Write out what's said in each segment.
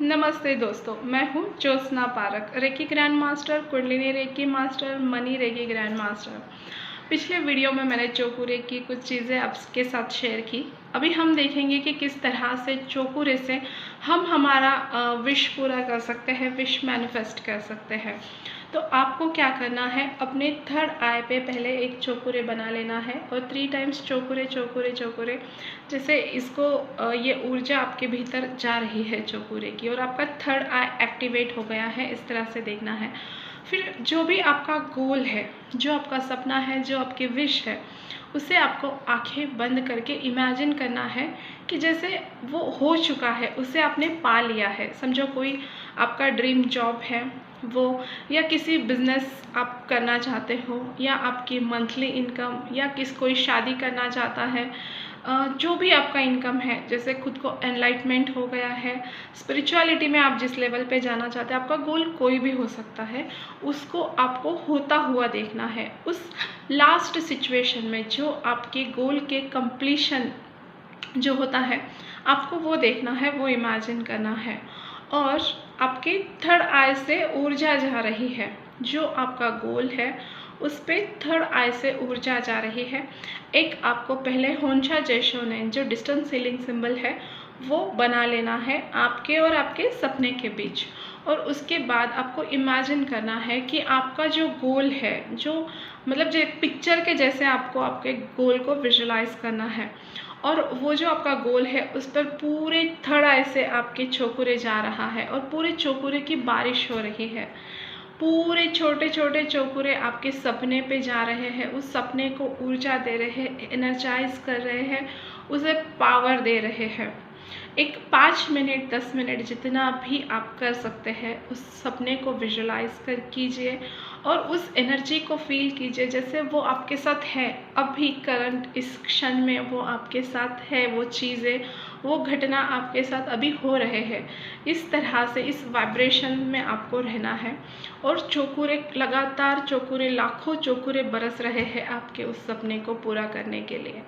नमस्ते दोस्तों, मैं हूँ Jyotsna park, reiki grand master, kundalini reiki master, money reiki grand master. पिछले वीडियो में मैंने चोकुरे की कुछ चीज़ें आपके साथ शेयर की। अभी हम देखेंगे कि किस तरह से चोकुरे से हम हमारा विश पूरा कर सकते हैं, विश मैनिफेस्ट कर सकते हैं। तो आपको क्या करना है, अपने थर्ड आई पे पहले एक चोकुरे बना लेना है और 3 टाइम्स चोकुरे चोकुरे चोकुरे, जैसे इसको ये ऊर्जा आपके भीतर जा रही है चोकुरे की और आपका थर्ड आई एक्टिवेट हो गया है, इस तरह से देखना है। फिर जो भी आपका गोल है, जो आपका सपना है, जो आपकी विश है, उसे आपको आंखें बंद करके इमेजिन करना है कि जैसे वो हो चुका है, उसे आपने पा लिया है। समझो कोई आपका ड्रीम जॉब है वो, या किसी बिजनेस आप करना चाहते हो, या आपकी मंथली इनकम, या कोई शादी करना चाहता है, जो भी आपका इनकम है, जैसे खुद को एनलाइटमेंट हो गया है, स्पिरिचुअलिटी में आप जिस लेवल पे जाना चाहते हैं, आपका गोल कोई भी हो सकता है, उसको आपको होता हुआ देखना है। उस लास्ट सिचुएशन में जो आपके गोल के कंप्लीशन जो होता है, आपको वो देखना है, वो इमेजिन करना है। और आपके थर्ड आई से ऊर्जा जा रही है, जो आपका गोल है उस पर थर्ड आई से ऊर्जा जा रही है। एक आपको पहले होंशा जैशोने, जो डिस्टेंस हीलिंग सिंबल है, वो बना लेना है आपके और आपके सपने के बीच। और उसके बाद आपको इमेजिन करना है कि आपका जो गोल है, जो मतलब जो पिक्चर के जैसे आपको आपके गोल को विजुलाइज करना है, और वो जो आपका गोल है उस पर पूरे थर्ड आई से आपके चोकुरे जा रहा है और पूरे चोकुरे की बारिश हो रही है। पूरे छोटे छोटे चोकुरे आपके सपने पे जा रहे हैं, उस सपने को ऊर्जा दे रहे हैं, एनर्जाइज कर रहे हैं, उसे पावर दे रहे हैं। एक 5 मिनट 10 मिनट जितना भी आप कर सकते हैं, उस सपने को विजुलाइज कर कीजिए और उस एनर्जी को फील कीजिए जैसे वो आपके साथ है अभी करंट इस क्षण में, वो आपके साथ है, वो चीज़ें, वो घटना आपके साथ अभी हो रहे हैं। इस तरह से इस वाइब्रेशन में आपको रहना है। और चोकुरे लगातार, चोकुरे लाखों चोकुरे बरस रहे हैं आपके उस सपने को पूरा करने के लिए।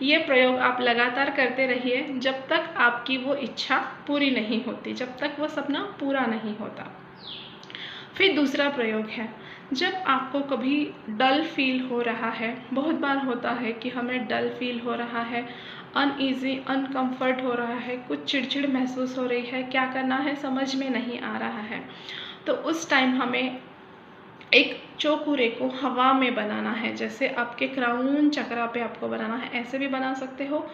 ये प्रयोग आप लगातार करते रहिए जब तक आपकी वो इच्छा पूरी नहीं होती, जब तक वो सपना पूरा नहीं होता। फिर दूसरा प्रयोग है, जब आपको कभी डल फील हो रहा है, बहुत बार होता है कि हमें डल फील हो रहा है, अनईजी, अनकंफर्ट हो रहा है, कुछ चिड़चिड़ महसूस हो रही है, क्या करना है समझ में नहीं आ रहा है, तो उस टाइम हमें एक चोकुरे को हवा में बनाना है। जैसे आपके क्राउन चक्रा पे आपको बनाना है, ऐसे भी बना सकते हो,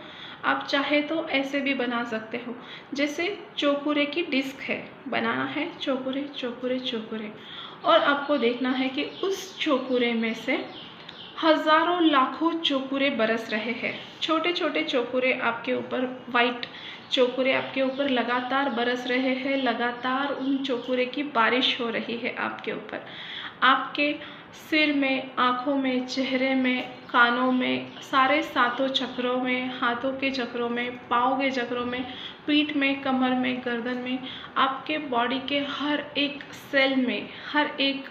आप चाहे तो ऐसे भी बना सकते हो। जैसे चोकुरे की डिस्क है, बनाना है चोकुरे चोकुरे चोकुरे, और आपको देखना है कि उस चोकुरे में से हजारों लाखों चोकुरे बरस रहे हैं। छोटे छोटे चोकुरे आपके ऊपर, वाइट चोकुरे आपके ऊपर लगातार बरस रहे हैं, लगातार उन चोकुरे की बारिश हो रही है आपके ऊपर। आपके सिर में, आँखों में, चेहरे में, कानों में, सारे 7 चक्रों में, हाथों के चक्रों में, पाँव के चक्रों में, पीठ में, कमर में, गर्दन में, आपके बॉडी के हर एक सेल में, हर एक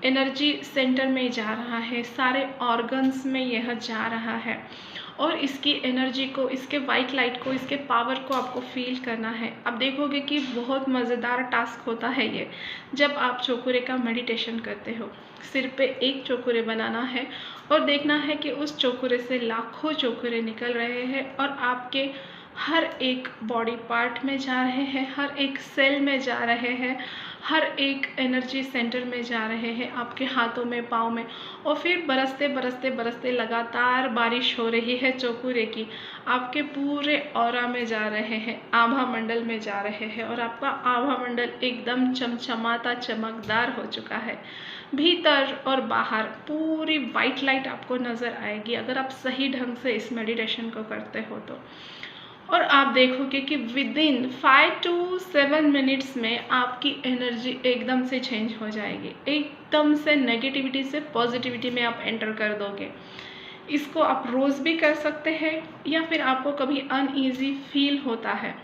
एनर्जी सेंटर में जा रहा है, सारे ऑर्गन्स में यह जा रहा है। और इसकी एनर्जी को, इसके वाइट लाइट को, इसके पावर को आपको फील करना है। आप देखोगे कि बहुत मज़ेदार टास्क होता है ये, जब आप चोकुरे का मेडिटेशन करते हो। सिर पे एक चोकुरे बनाना है और देखना है कि उस चोकुरे से लाखों चोकुरे निकल रहे हैं और आपके हर एक बॉडी पार्ट में जा रहे हैं, हर एक सेल में जा रहे हैं, हर एक एनर्जी सेंटर में जा रहे हैं, आपके हाथों में, पाँव में। और फिर बरसते बरसते बरसते लगातार बारिश हो रही है चोकुरे की, आपके पूरे ऑरा में जा रहे हैं, आभा मंडल में जा रहे हैं, और आपका आभा मंडल एकदम चमचमाता, चमकदार हो चुका है। भीतर और बाहर पूरी वाइट लाइट आपको नज़र आएगी अगर आप सही ढंग से इस मेडिटेशन को करते हो तो। और आप देखोगे कि विदिन 5 to 7 मिनट्स में आपकी एनर्जी एकदम से चेंज हो जाएगी, एकदम से नेगेटिविटी से पॉजिटिविटी में आप एंटर कर दोगे। इसको आप रोज़ भी कर सकते हैं, या फिर आपको कभी अनईजी फील होता है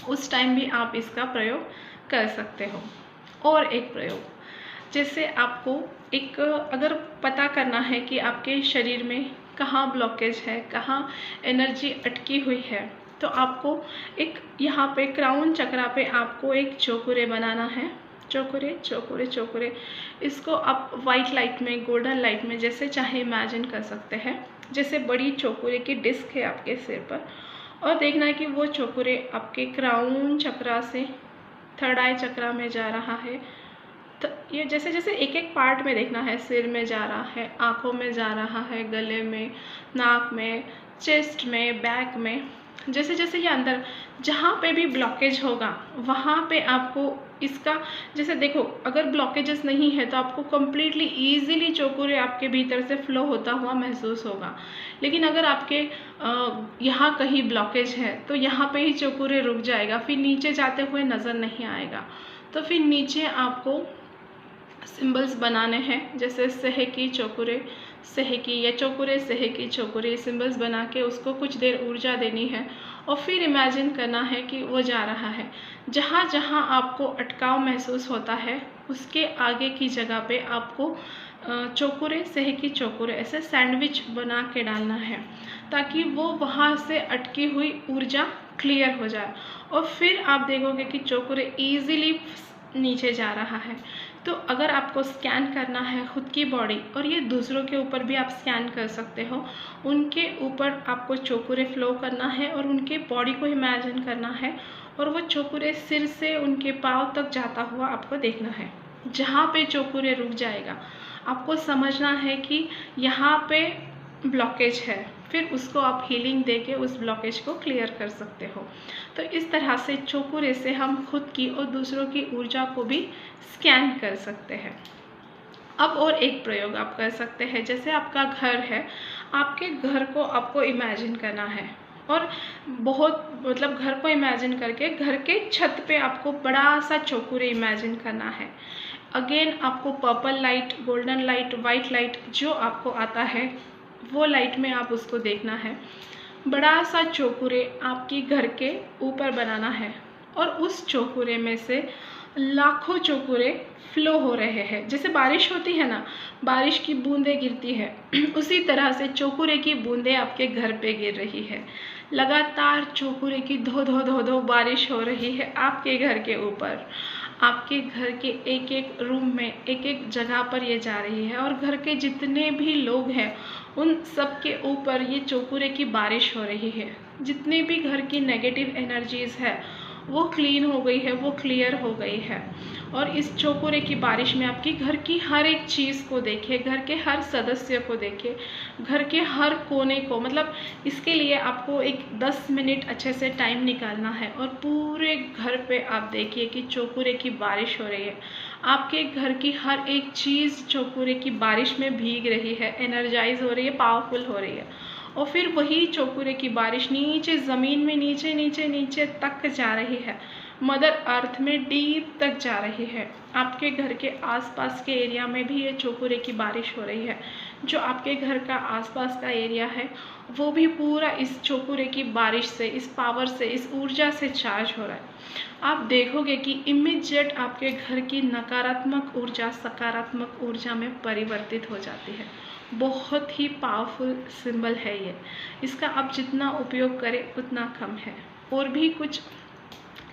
उस टाइम भी आप इसका प्रयोग कर सकते हो। और एक प्रयोग, जैसे आपको एक अगर पता करना है कि आपके शरीर में कहाँ ब्लॉकेज है, कहाँ एनर्जी अटकी हुई है, तो आपको एक यहाँ पे क्राउन चक्रा पे आपको एक चौकुरे बनाना है। चौकुरे चौकुरे चौकुरे, इसको आप वाइट लाइट में, गोल्डन लाइट में जैसे चाहे इमेजिन कर सकते हैं। जैसे बड़ी चौकुरे की डिस्क है आपके सिर पर, और देखना है कि वो चौकुरे आपके क्राउन चक्रा से थर्ड आई चक्रा में जा रहा है। तो ये जैसे जैसे एक एक पार्ट में देखना है, सिर में जा रहा है, आँखों में जा रहा है, गले में, नाक में, चेस्ट में, बैक में, जैसे जैसे ये अंदर जहाँ पे भी ब्लॉकेज होगा वहाँ पे आपको इसका, जैसे देखो अगर ब्लॉकेजेस नहीं है तो आपको कम्प्लीटली ईजिली चौकुरे आपके भीतर से फ्लो होता हुआ महसूस होगा। लेकिन अगर आपके यहाँ कहीं ब्लॉकेज है तो यहाँ पे ही चौकुरे रुक जाएगा, फिर नीचे जाते हुए नज़र नहीं आएगा। तो फिर नीचे आपको सिंबल्स बनाने हैं, जैसे सेहकी चौकुरे, सेहकी या चौकुरे सेहकी चौकुरे, सिंबल्स बना के उसको कुछ देर ऊर्जा देनी है और फिर इमेजिन करना है कि वो जा रहा है। जहाँ जहाँ आपको अटकाव महसूस होता है उसके आगे की जगह पे आपको चौकुरे सेहकी चौकुरे ऐसे सैंडविच बना के डालना है, ताकि वो वहाँ से अटकी हुई ऊर्जा क्लियर हो जाए। और फिर आप देखोगे कि चौकुरे ईजिली नीचे जा रहा है। तो अगर आपको स्कैन करना है खुद की बॉडी, और ये दूसरों के ऊपर भी आप स्कैन कर सकते हो, उनके ऊपर आपको चौकुरे फ्लो करना है और उनके बॉडी को इमेजिन करना है, और वो चौकुरे सिर से उनके पाँव तक जाता हुआ आपको देखना है। जहाँ पे चौकुरे रुक जाएगा आपको समझना है कि यहाँ पे ब्लॉकेज है, फिर उसको आप हीलिंग देके उस ब्लॉकेज को क्लियर कर सकते हो। तो इस तरह से चौकुरे से हम खुद की और दूसरों की ऊर्जा को भी स्कैन कर सकते हैं। अब और एक प्रयोग आप कर सकते हैं, जैसे आपका घर है, आपके घर को आपको इमेजिन करना है, और बहुत मतलब घर को इमेजिन करके घर के छत पे आपको बड़ा सा चौकुरे इमेजिन करना है। अगेन आपको purple light, golden light, white light जो आपको आता है वो लाइट में आप उसको देखना है। बड़ा सा चौकुरे आपकी घर के ऊपर बनाना है, और उस चौकुरे में से लाखों चौकुरे फ्लो हो रहे हैं। जैसे बारिश होती है ना, बारिश की बूंदें गिरती है, उसी तरह से चौकुरे की बूंदें आपके घर पे गिर रही है। लगातार चौकुरे की धो धो धो धो बारिश हो रही है आपके घर के ऊपर। आपके घर के एक एक रूम में, एक एक जगह पर ये जा रही है, और घर के जितने भी लोग हैं उन सब के ऊपर ये चौकुरे की बारिश हो रही है। जितने भी घर की नेगेटिव एनर्जीज़ है वो क्लीन हो गई है, वो क्लियर हो गई है। और इस चौकुरे की बारिश में आपकी घर की हर एक चीज़ को देखिए, घर के हर सदस्य को देखिए, घर के हर कोने को, मतलब इसके लिए आपको एक 10 मिनट अच्छे से टाइम निकालना है, और पूरे घर पे आप देखिए कि चौकुरे की बारिश हो रही है। आपके घर की हर एक चीज़ चौकुरे की बारिश में भीग रही है, एनर्जाइज हो रही है, पावरफुल हो रही है। और फिर वही चौकुरे की बारिश नीचे ज़मीन में नीचे नीचे नीचे तक जा रही है, मदर अर्थ में डीप तक जा रही है। आपके घर के आसपास के एरिया में भी ये चौकुरे की बारिश हो रही है। जो आपके घर का आसपास का एरिया है वो भी पूरा इस चौकुरे की बारिश से, इस पावर से, इस ऊर्जा से चार्ज हो रहा है। आप देखोगे कि इमीडिएट आपके घर की नकारात्मक ऊर्जा सकारात्मक ऊर्जा में परिवर्तित हो जाती है। बहुत ही पावरफुल सिंबल है ये। इसका आप जितना उपयोग करें उतना कम है। और भी कुछ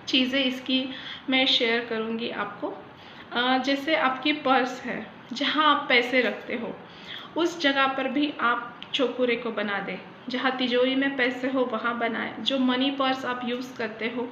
चीज़ें इसकी मैं शेयर करूँगी आपको। जैसे आपकी पर्स है, जहाँ आप पैसे रखते हो उस जगह पर भी आप चौकुरे को बना दें। जहाँ तिजोरी में पैसे हो वहाँ बनाएं। जो मनी पर्स आप यूज़ करते हो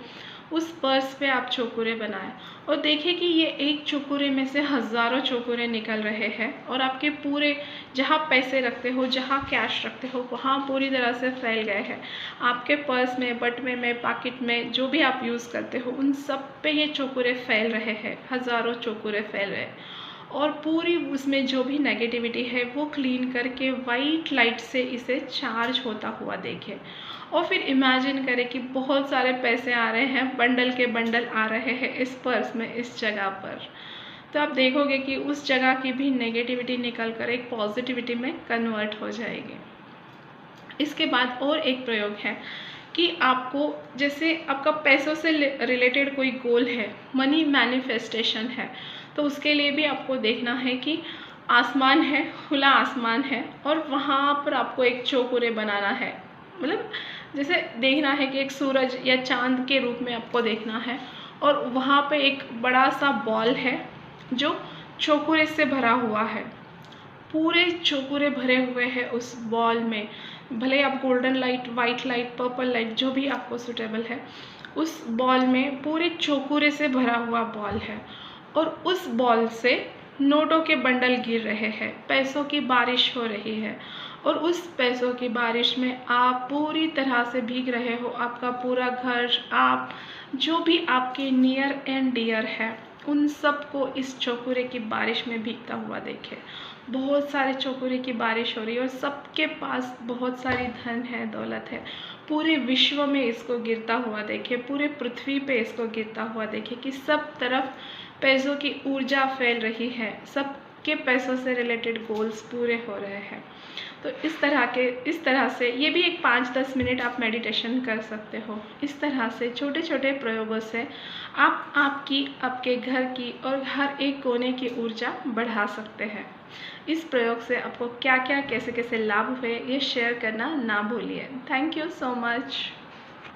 उस पर्स पे आप चौकुरे बनाएं, और देखिए कि ये एक चौकुरे में से हज़ारों चौकुरे निकल रहे हैं, और आपके पूरे जहाँ पैसे रखते हो, जहाँ कैश रखते हो वहाँ पूरी तरह से फैल गए हैं। आपके पर्स में, बटुए में, पॉकेट में, जो भी आप यूज़ करते हो उन सब पे ये चौकुरे फैल रहे हैं, हज़ारों चौकुरे फैल रहे हैं। और पूरी उसमें जो भी नेगेटिविटी है वो क्लीन करके वाइट लाइट से इसे चार्ज होता हुआ देखें। और फिर इमेजिन करें कि बहुत सारे पैसे आ रहे हैं, बंडल के बंडल आ रहे हैं इस पर्स में, इस जगह पर। तो आप देखोगे कि उस जगह की भी नेगेटिविटी निकल कर एक पॉजिटिविटी में कन्वर्ट हो जाएगी। इसके बाद और एक प्रयोग है कि आपको, जैसे आपका पैसों से रिलेटेड कोई गोल है, मनी मैनिफेस्टेशन है, तो उसके लिए भी आपको देखना है कि आसमान है, खुला आसमान है, और वहाँ पर आपको एक चौकुरे बनाना है। मतलब जैसे देखना है कि एक सूरज या चांद के रूप में आपको देखना है, और वहाँ पे एक बड़ा सा बॉल है जो चोकुरे से भरा हुआ है, पूरे चोकुरे भरे हुए हैं उस बॉल में। भले आप golden light, white light, purple light, जो भी आपको सूटेबल है, उस बॉल में पूरे चोकुरे से भरा हुआ बॉल है, और उस बॉल से नोटों के बंडल गिर रहे हैं, पैसों की बारिश हो रही है, और उस पैसों की बारिश में आप पूरी तरह से भीग रहे हो। आपका पूरा घर, आप जो भी आपके नियर एंड डियर है, उन सबको इस चोकुरे की बारिश में भीगता हुआ देखे। बहुत सारे चोकुरे की बारिश हो रही है, और सबके पास बहुत सारी धन है, दौलत है। पूरे विश्व में इसको गिरता हुआ देखे, पूरे पृथ्वी पे इसको गिरता हुआ देखे कि सब तरफ पैसों की ऊर्जा फैल रही है, सबके पैसों से रिलेटेड गोल्स पूरे हो रहे हैं। तो इस तरह से ये भी एक 5-10 मिनट आप मेडिटेशन कर सकते हो। इस तरह से छोटे छोटे प्रयोगों से आप आपके घर की और हर एक कोने की ऊर्जा बढ़ा सकते हैं। इस प्रयोग से आपको क्या क्या कैसे कैसे लाभ हुए, ये शेयर करना ना भूलिए। Thank you so much.